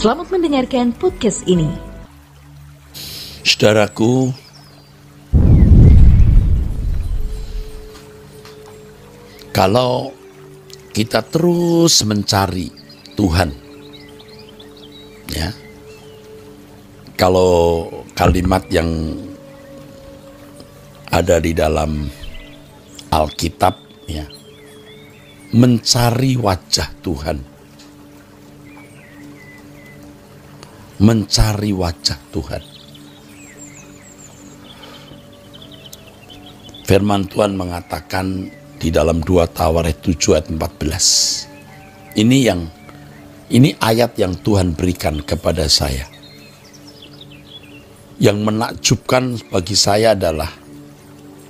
Selamat mendengarkan podcast ini. Saudaraku, kalau kita terus mencari Tuhan, ya, kalau kalimat yang ada di dalam Alkitab, ya, mencari wajah Tuhan, mencari wajah Tuhan. Firman Tuhan mengatakan di dalam 2 Tawaret 7 ayat 14. Ini ayat yang Tuhan berikan kepada saya. Yang menakjubkan bagi saya adalah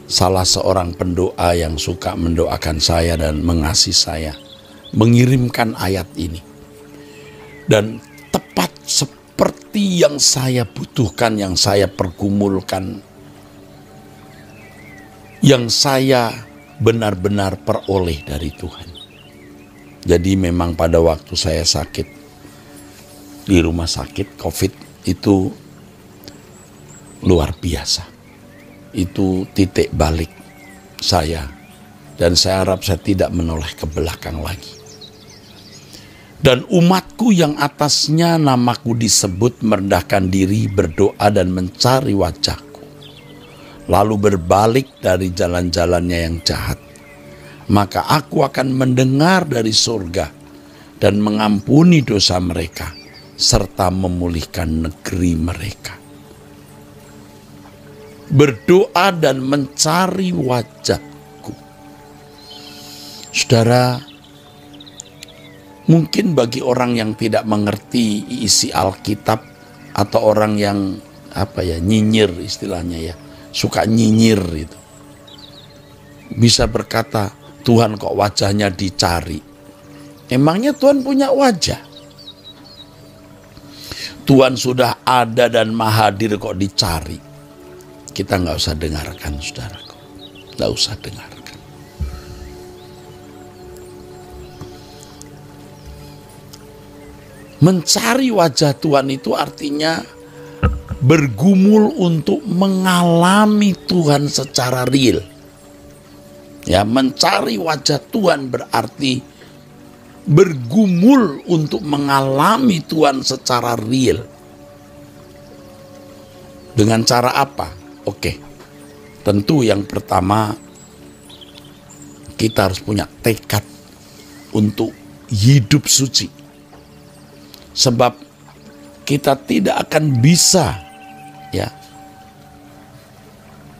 salah seorang pendoa yang suka mendoakan saya dan mengasihi saya mengirimkan ayat ini. Dan tepat seperti yang saya butuhkan, yang saya pergumulkan, yang saya benar-benar peroleh dari Tuhan. Jadi memang pada waktu saya sakit di rumah sakit COVID itu luar biasa. Itu titik balik saya, dan saya harap saya tidak menoleh ke belakang lagi. Dan umatku yang atasnya namaku disebut merendahkan diri, berdoa dan mencari wajahku, lalu berbalik dari jalan-jalannya yang jahat, maka aku akan mendengar dari surga dan mengampuni dosa mereka serta memulihkan negeri mereka. Berdoa dan mencari wajahku. Saudara, mungkin bagi orang yang tidak mengerti isi Alkitab, atau orang yang nyinyir istilahnya, ya, suka nyinyir itu, bisa berkata, Tuhan kok wajahnya dicari? Emangnya Tuhan punya wajah? Tuhan sudah ada dan maha hadir kok dicari? Kita nggak usah dengarkan, saudaraku. Nggak usah dengarkan. Mencari wajah Tuhan itu artinya bergumul untuk mengalami Tuhan secara real. Ya, mencari wajah Tuhan berarti bergumul untuk mengalami Tuhan secara real. Dengan cara apa? Oke, tentu yang pertama kita harus punya tekad untuk hidup suci. Sebab kita tidak akan bisa, ya,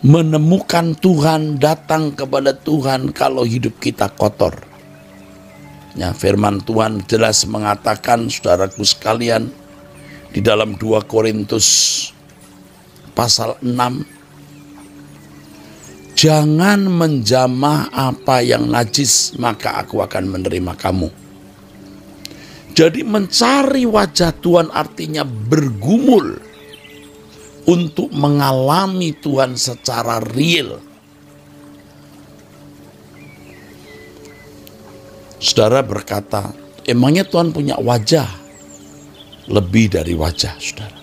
menemukan Tuhan, datang kepada Tuhan kalau hidup kita kotor. Ya, firman Tuhan jelas mengatakan, saudaraku sekalian, di dalam 2 Korintus pasal 6, jangan menjamah apa yang najis, maka aku akan menerima kamu. Jadi mencari wajah Tuhan artinya bergumul untuk mengalami Tuhan secara real. Saudara berkata, emangnya Tuhan punya wajah? Lebih dari wajah, saudara.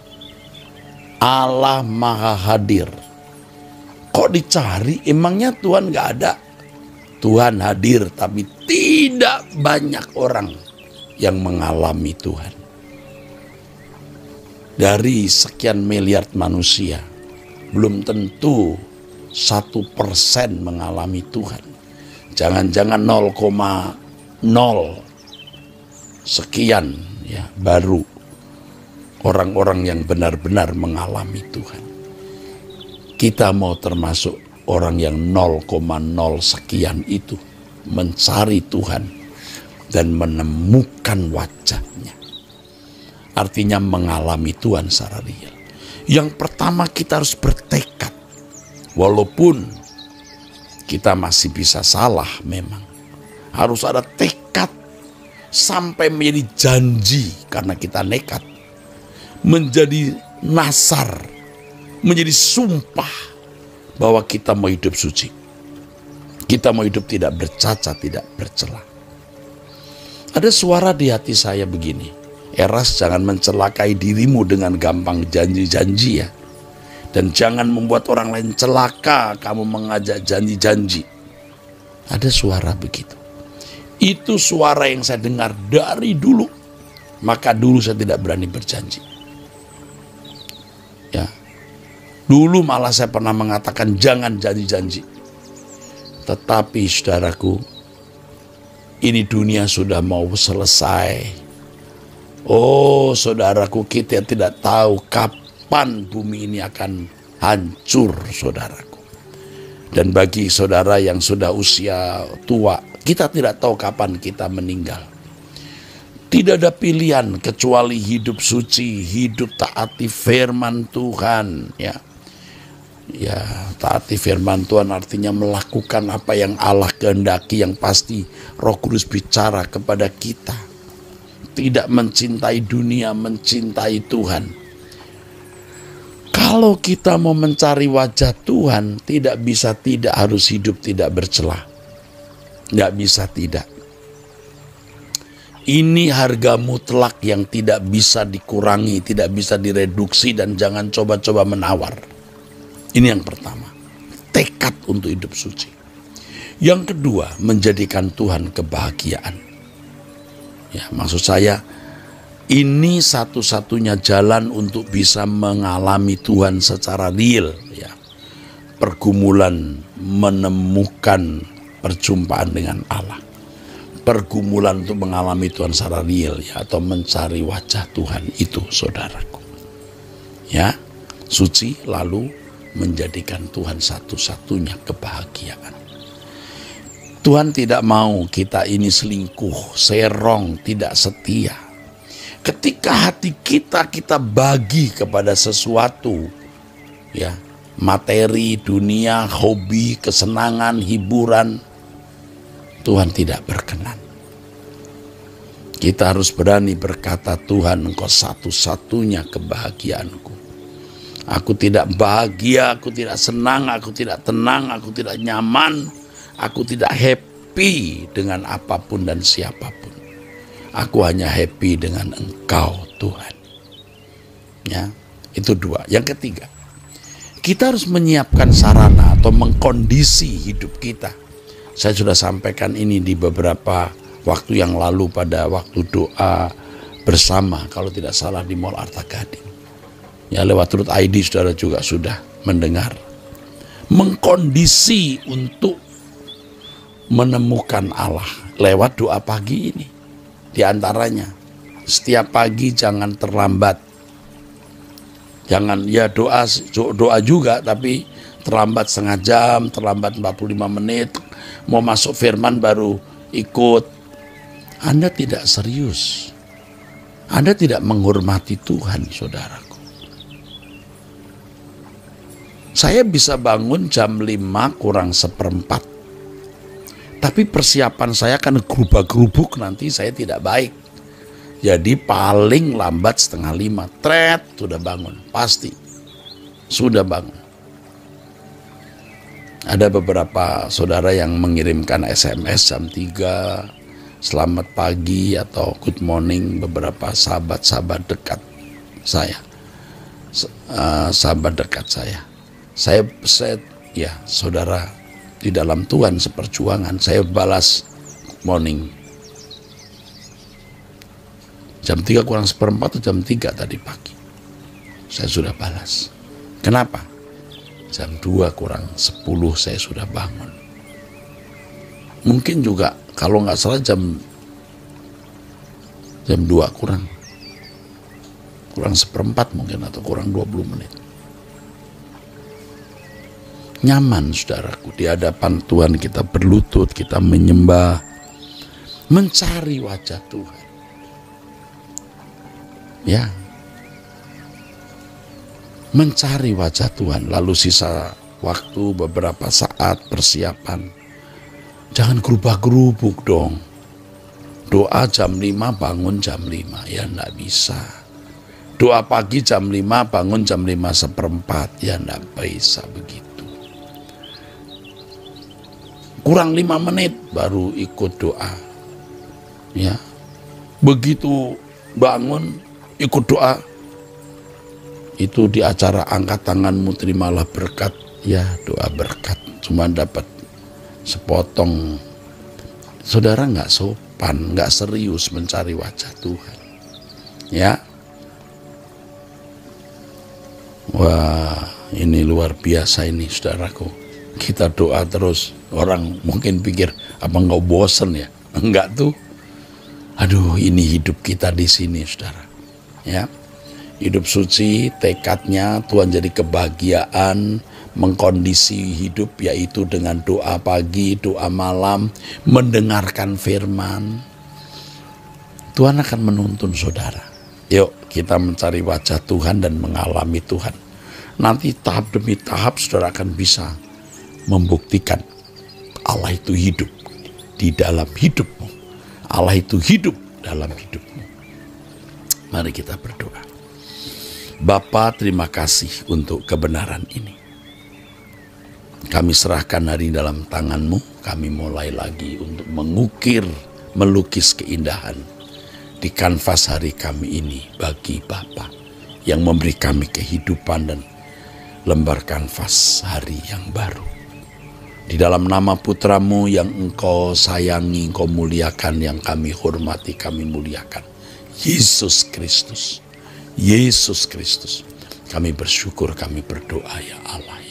Allah maha hadir. Kok dicari? Emangnya Tuhan gak ada? Tuhan hadir, tapi tidak banyak orang yang mengalami Tuhan. Dari sekian miliar manusia, belum tentu 1% mengalami Tuhan. Jangan-jangan 0,0 sekian, ya, baru orang-orang yang benar-benar mengalami Tuhan. Kita mau termasuk orang yang 0,0 sekian itu, mencari Tuhan dan menemukan wajahnya. Artinya mengalami Tuhan secara real. Yang pertama kita harus bertekad. Walaupun kita masih bisa salah memang. Harus ada tekad sampai menjadi janji karena kita nekat. Menjadi nasar, menjadi sumpah bahwa kita mau hidup suci. Kita mau hidup tidak bercacat, tidak bercela. Ada suara di hati saya begini, Eras, jangan mencelakai dirimu dengan gampang janji-janji ya. Dan jangan membuat orang lain celaka kamu mengajak janji-janji. Ada suara begitu. Itu suara yang saya dengar dari dulu. Maka dulu saya tidak berani berjanji. Ya. Dulu malah saya pernah mengatakan jangan janji-janji. Tetapi saudaraku, ini dunia sudah mau selesai. Oh saudaraku, kita tidak tahu kapan bumi ini akan hancur saudaraku. Dan bagi saudara yang sudah usia tua, kita tidak tahu kapan kita meninggal. Tidak ada pilihan kecuali hidup suci, hidup taati firman Tuhan. Ya, taati firman Tuhan artinya melakukan apa yang Allah kehendaki, yang pasti Roh Kudus bicara kepada kita. Tidak mencintai dunia, mencintai Tuhan. Kalau kita mau mencari wajah Tuhan, tidak bisa tidak, harus hidup tidak bercela. Tidak bisa tidak. Ini harga mutlak yang tidak bisa dikurangi, tidak bisa direduksi, dan jangan coba-coba menawar. Ini yang pertama, tekad untuk hidup suci. Yang kedua, menjadikan Tuhan kebahagiaan. Ya, maksud saya ini satu-satunya jalan untuk bisa mengalami Tuhan secara real. Ya, pergumulan menemukan perjumpaan dengan Allah, pergumulan untuk mengalami Tuhan secara real, ya, atau mencari wajah Tuhan itu, saudaraku. Ya, suci lalu menjadikan Tuhan satu-satunya kebahagiaan. Tuhan tidak mau kita ini selingkuh, serong, tidak setia. Ketika hati kita bagi kepada sesuatu, ya, materi, dunia, hobi, kesenangan, hiburan, Tuhan tidak berkenan. Kita harus berani berkata, Tuhan, Engkau satu-satunya kebahagiaanku. Aku tidak bahagia, aku tidak senang, aku tidak tenang, aku tidak nyaman, aku tidak happy dengan apapun dan siapapun. Aku hanya happy dengan Engkau, Tuhan. Ya, itu dua. Yang ketiga, kita harus menyiapkan sarana atau mengkondisi hidup kita. Saya sudah sampaikan ini di beberapa waktu yang lalu pada waktu doa bersama, kalau tidak salah di Mall Arta Gading. Ya, lewat Truth ID saudara juga sudah mendengar. Mengkondisi untuk menemukan Allah lewat doa pagi ini. Di antaranya, setiap pagi jangan terlambat. Jangan, ya doa juga, tapi terlambat setengah jam, terlambat 45 menit, mau masuk firman baru ikut. Anda tidak serius. Anda tidak menghormati Tuhan, saudaraku. Saya bisa bangun jam 5 kurang seperempat. Tapi persiapan saya kan gerubak-gerubuk, nanti saya tidak baik. Jadi paling lambat setengah 5, sudah bangun, pasti sudah bangun. Ada beberapa saudara yang mengirimkan SMS jam 3, selamat pagi atau good morning, beberapa sahabat-sahabat dekat saya. Sahabat dekat saya. Saya ya saudara, di dalam Tuhan seperjuangan, saya balas morning. Jam 3 kurang seperempat atau jam 3 tadi pagi. Saya sudah balas. Kenapa? Jam 2 kurang 10 saya sudah bangun. Mungkin juga kalau nggak salah jam 2 kurang seperempat mungkin, atau kurang 20 menit. Nyaman saudaraku, di hadapan Tuhan kita berlutut, kita menyembah, mencari wajah Tuhan. Ya, mencari wajah Tuhan, lalu sisa waktu beberapa saat persiapan. Jangan gerubak-gerubuk dong. Doa jam 5 bangun jam 5, ya enggak bisa. Doa pagi jam 5 bangun jam 5 seperempat, ya enggak bisa begitu. Kurang 5 menit baru ikut doa. Ya. Begitu bangun, ikut doa. Itu di acara angkat tanganmu terimalah berkat, ya doa berkat. Cuma dapat sepotong. Saudara nggak sopan, nggak serius mencari wajah Tuhan. Ya, wah ini luar biasa ini saudaraku. Kita doa terus, orang mungkin pikir apa nggak bosen ya? Enggak tuh. Aduh, ini hidup kita di sini saudara. Ya, hidup suci, tekadnya Tuhan jadi kebahagiaan, mengkondisi hidup yaitu dengan doa pagi, doa malam, mendengarkan firman. Tuhan akan menuntun saudara. Yuk kita mencari wajah Tuhan dan mengalami Tuhan. Nanti tahap demi tahap saudara akan bisa membuktikan Allah itu hidup di dalam hidupmu. Allah itu hidup dalam hidupmu. Mari kita berdoa. Bapa, terima kasih untuk kebenaran ini. Kami serahkan hari dalam tangan-Mu. Kami mulai lagi untuk mengukir, melukis keindahan di kanvas hari kami ini bagi Bapa yang memberi kami kehidupan dan lembar kanvas hari yang baru. Di dalam nama Putra-Mu yang Engkau sayangi, Engkau muliakan, yang kami hormati, kami muliakan, Yesus Kristus. Yesus Kristus. Kami bersyukur, kami berdoa ya Allah.